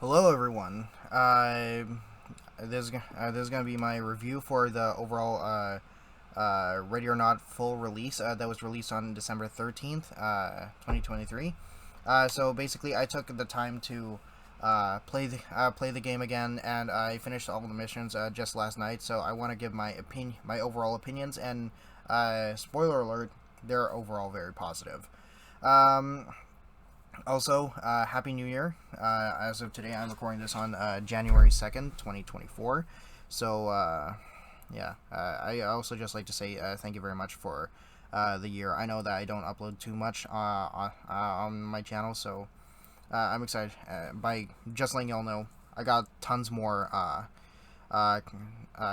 Hello, everyone. This is gonna be my review for the overall Ready or Not full release that was released on December 13th, 2023. So basically, I took the time to play the game again, and I finished all the missions just last night. So I want to give my overall opinions, and spoiler alert, they're overall very positive. Um, Also, Happy New Year. As of today, I'm recording this on January 2nd, 2024. So, yeah, I also just like to say thank you very much for the year. I know that I don't upload too much on my channel, so I'm excited. By just letting y'all know, I got tons more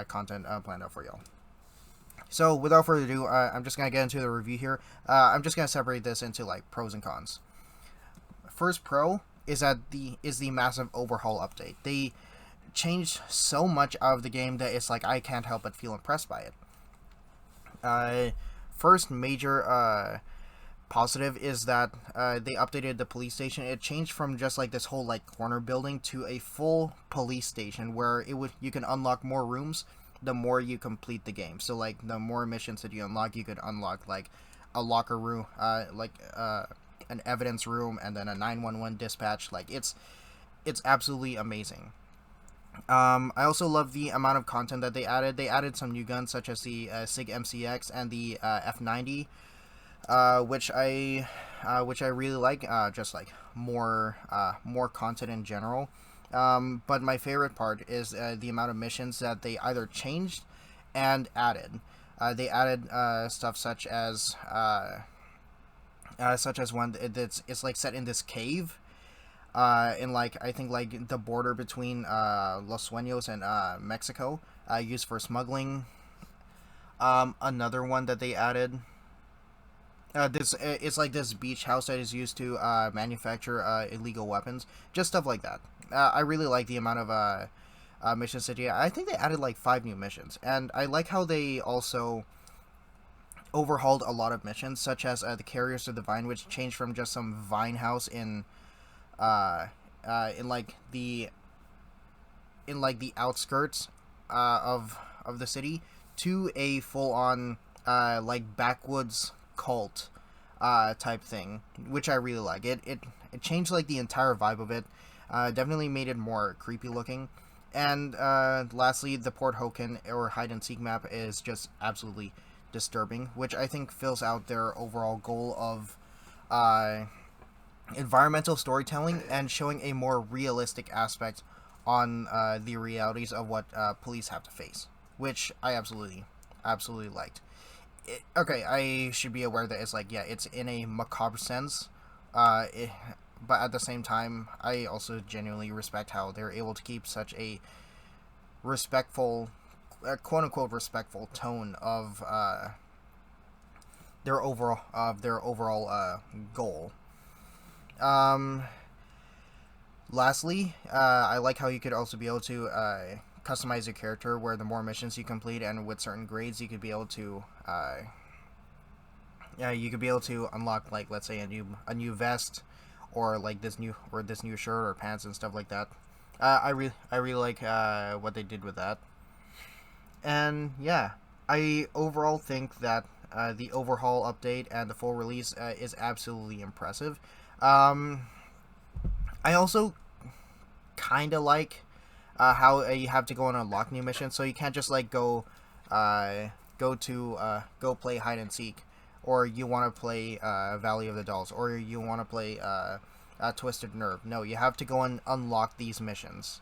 content planned out for y'all. So, without further ado, I'm just gonna get into the review here. I'm just gonna separate this into like pros and cons. First pro is the massive overhaul update. They changed so much of the game that it's like I can't help but feel impressed by it. First major positive is that they updated the police station. It changed from just like this whole like corner building to a full police station where you can unlock more rooms the more you complete the game. So like the more missions that you unlock, you could unlock like a locker room, an evidence room, and then a 911 dispatch. Like it's absolutely amazing. I also love the amount of content that they added. They added some new guns such as the SIG MCX and the F90, which I really like. Just like more content in general. But my favorite part is the amount of missions that they either changed and added. They added stuff such as one it's like set in this cave, in like I think like the border between Los Sueños and Mexico, used for smuggling. Another one that they added. This it's like this beach house that is used to manufacture illegal weapons, just stuff like that. I really like the amount of missions that you. I think they added like 5 new missions, and I like how they also overhauled a lot of missions, such as the Carriers of the Vine, which changed from just some vine house uh, in like the outskirts of the city to a full on like backwoods cult type thing, which I really like. It changed like the entire vibe of it. Definitely made it more creepy looking. And lastly, the Port Hoken or hide and seek map is just absolutely disturbing, which I think fills out their overall goal of uh, environmental storytelling and showing a more realistic aspect on the realities of what police have to face, which I absolutely liked. Okay, I should be aware that it's like, yeah, it's in a macabre sense, but at the same time, I also genuinely respect how they're able to keep such a respectful, quote unquote respectful tone of their overall goal. Um, Lastly, I like how you could also be able to customize your character, where the more missions you complete and with certain grades, you could be able to yeah, you could be able to unlock, like, let's say a new vest, or like this new shirt or pants and stuff like that. I really like what they did with that. And yeah, I overall think that the overhaul update and the full release is absolutely impressive. Um, I also kind of like how you have to go and unlock new missions, so you can't just like go play hide and seek, or you want to play Valley of the Dolls, or you want to play Twisted Nerve. No, you have to go and unlock these missions.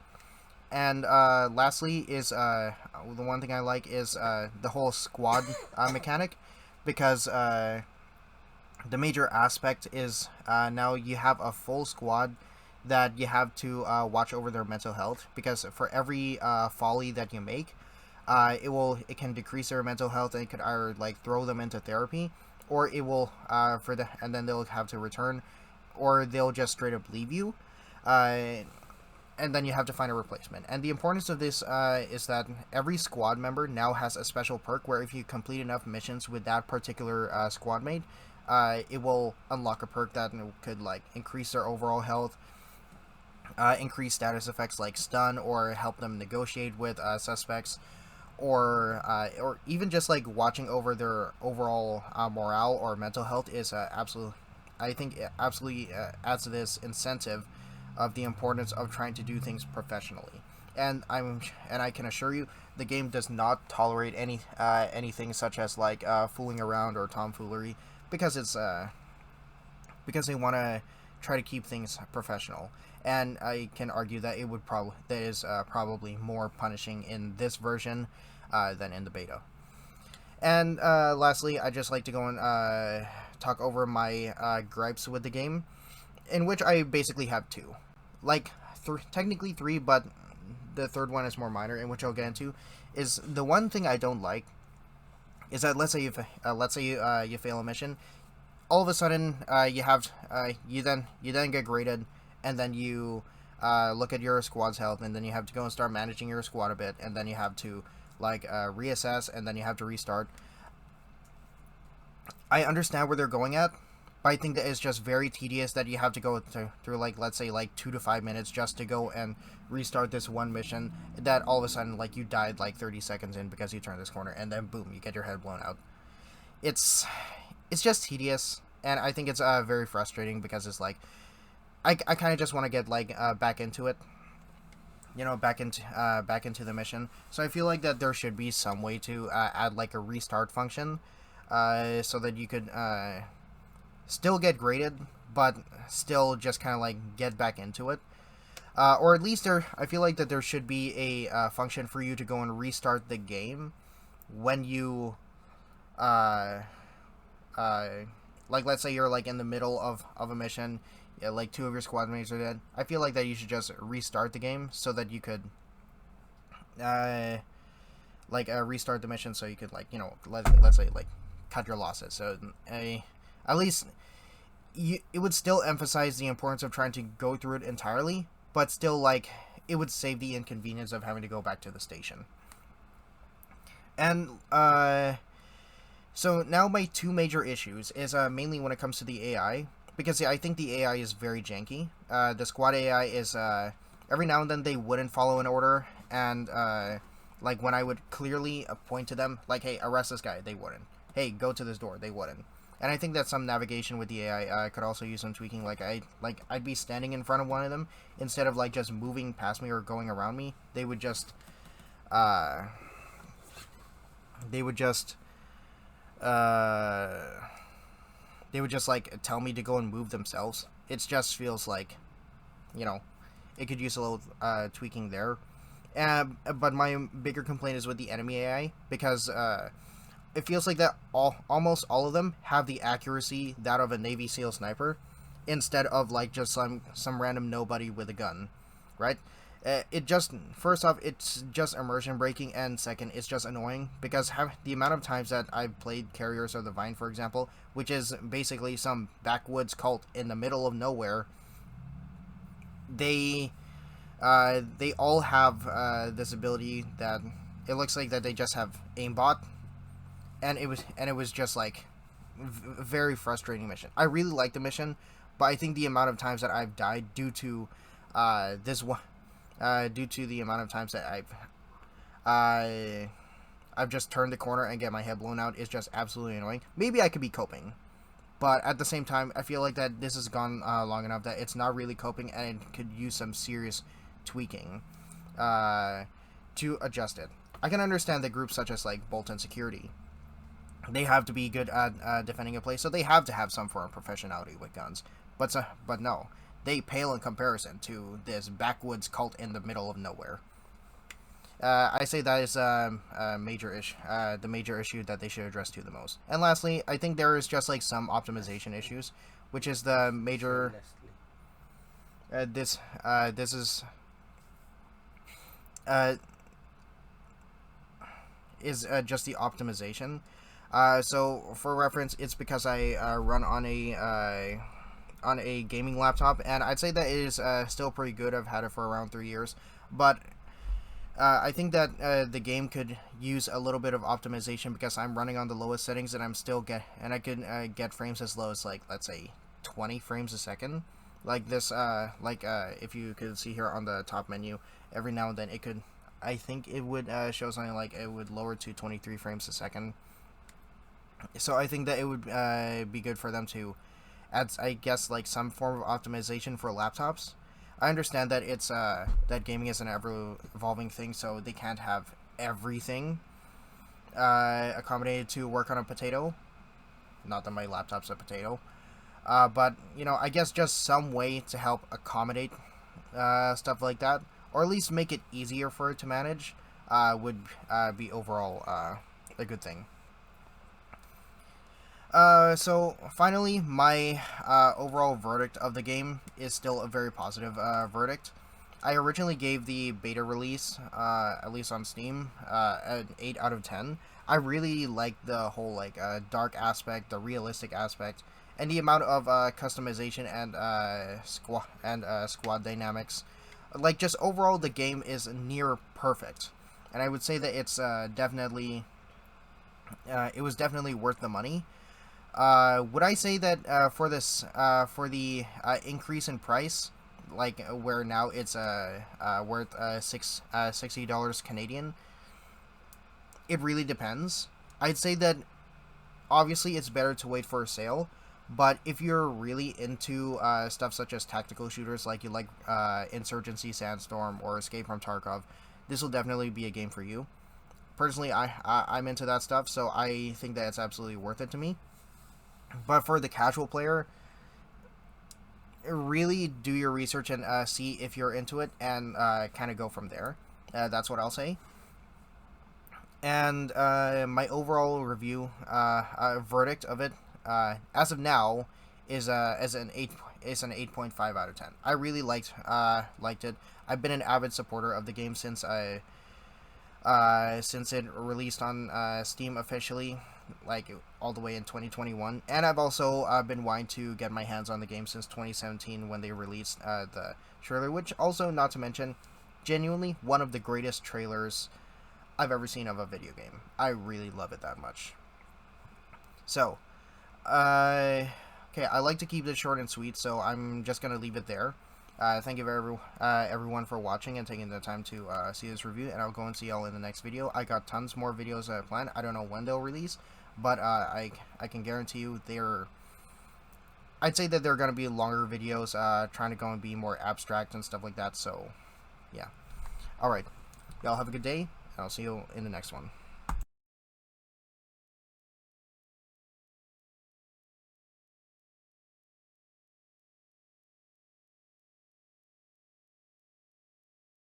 And lastly is the one thing I like is the whole squad mechanic, because the major aspect is now you have a full squad that you have to watch over their mental health, because for every folly that you make, it can decrease their mental health, and it could either like throw them into therapy, or it will and then they'll have to return, or they'll just straight up leave you. Uh, and then you have to find a replacement. And the importance of this is that every squad member now has a special perk where if you complete enough missions with that particular squad mate, it will unlock a perk that could like increase their overall health, increase status effects like stun, or help them negotiate with suspects, or even just like watching over their overall morale or mental health is absolutely, I think it absolutely adds to this incentive of the importance of trying to do things professionally. And I can assure you, the game does not tolerate anything such as like fooling around or tomfoolery, because it's because they want to try to keep things professional. And I can argue that that is probably more punishing in this version than in the beta. And lastly, I just like to go and talk over my gripes with the game, in which I basically have two, like technically three, but the third one is more minor, in which I'll get into. Is the one thing I don't like is that let's say you fail a mission, all of a sudden you then get graded, and then you look at your squad's health, and then you have to go and start managing your squad a bit, and then you have to reassess, and then you have to restart. I understand where they're going at, but I think that it's just very tedious that you have to go through like, let's say, like 2 to 5 minutes just to go and restart this one mission that all of a sudden like you died like 30 seconds in because you turned this corner, and then boom, you get your head blown out. It's just tedious, and I think it's very frustrating, because it's like I kind of just want to get like back into it, back into the mission. So I feel like that there should be some way to add like a restart function, so that you could still get graded, but still just kind of like get back into it. Or at least I feel like that there should be a function for you to go and restart the game when you, like let's say you're like in the middle of a mission, like 2 of your squad mates are dead. I feel like that you should just restart the game so that you could, restart the mission, so you could like, let's say like cut your losses. So at least it would still emphasize the importance of trying to go through it entirely, but still like it would save the inconvenience of having to go back to the station. And so now my two major issues is mainly when it comes to the AI, because I think the AI is very janky. The squad AI is every now and then they wouldn't follow an order, and like when I would clearly point to them like, hey, arrest this guy, they wouldn't. Hey, go to this door, they wouldn't. And I think that some navigation with the AI could also use some tweaking. Like I'd be standing in front of one of them, instead of like just moving past me or going around me, they would just like tell me to go and move themselves. It just feels like, it could use a little tweaking there. But my bigger complaint is with the enemy AI, because it feels like that almost all of them have the accuracy that of a Navy SEAL sniper, instead of like just some random nobody with a gun, right? It just, first off, it's just immersion breaking, and second, it's just annoying, because the amount of times that I've played Carriers of the Vine, for example, which is basically some backwoods cult in the middle of nowhere, they all have this ability that it looks like that they just have aimbot, and it was just like very frustrating mission. I really like the mission, but I think the amount of times that I've died due to due to the amount of times that I've just turned the corner and get my head blown out is just absolutely annoying. Maybe I could be coping, but at the same time, I feel like that this has gone long enough that it's not really coping, and it could use some serious tweaking to adjust it. I can understand that groups such as like Bolton Security, they have to be good at defending a place, so they have to have some form of professionality with guns. But no, they pale in comparison to this backwoods cult in the middle of nowhere. I say that is a major issue, the major issue that they should address to the most. And lastly, I think there is just like some optimization issues, which is the major. This is just the optimization. So for reference, it's because I run on a gaming laptop, and I'd say that it is still pretty good. I've had it for around 3 years, but I think that the game could use a little bit of optimization, because I'm running on the lowest settings, and I could get frames as low as like, let's say 20 frames a second, like this, if you could see here on the top menu, every now and then it could, I think it would show something like it would lower to 23 frames a second. So I think that it would be good for them to add, I guess, like some form of optimization for laptops. I understand that it's that gaming is an ever evolving thing, so they can't have everything accommodated to work on a potato. Not that my laptop's a potato, but you know, I guess just some way to help accommodate stuff like that, or at least make it easier for it to manage, would be overall a good thing. So finally, my overall verdict of the game is still a very positive verdict. I originally gave the beta release, at least on Steam, an 8 out of 10. I really like the whole dark aspect, the realistic aspect, and the amount of customization and squad dynamics. Like, just overall, the game is near perfect, and I would say that it's definitely it was definitely worth the money. Would I say that for this for the increase in price, like where now it's worth $60 Canadian? It really depends. I'd say that obviously it's better to wait for a sale, but if you're really into stuff such as tactical shooters, like you like Insurgency Sandstorm or Escape from Tarkov, this will definitely be a game for you. Personally, I'm into that stuff, so I think that it's absolutely worth it to me. But for the casual player, really do your research and see if you're into it, and kind of go from there. That's what I'll say. And my overall review, verdict of it, as of now, is as an 8.5 out of 10. I really liked it. I've been an avid supporter of the game since it released on Steam officially, like all the way in 2021, and I've also been wanting to get my hands on the game since 2017 when they released the trailer, which also, not to mention, genuinely one of the greatest trailers I've ever seen of a video game. I really love it that much. So, okay, I like to keep this short and sweet, so I'm just gonna leave it there. Thank you everyone for watching and taking the time to see this review, and I'll go and see y'all in the next video. I got tons more videos planned. I don't know when they'll release, but I can guarantee you I'd say that they're going to be longer videos, trying to go and be more abstract and stuff like that, so yeah. Alright, y'all have a good day, and I'll see you in the next one.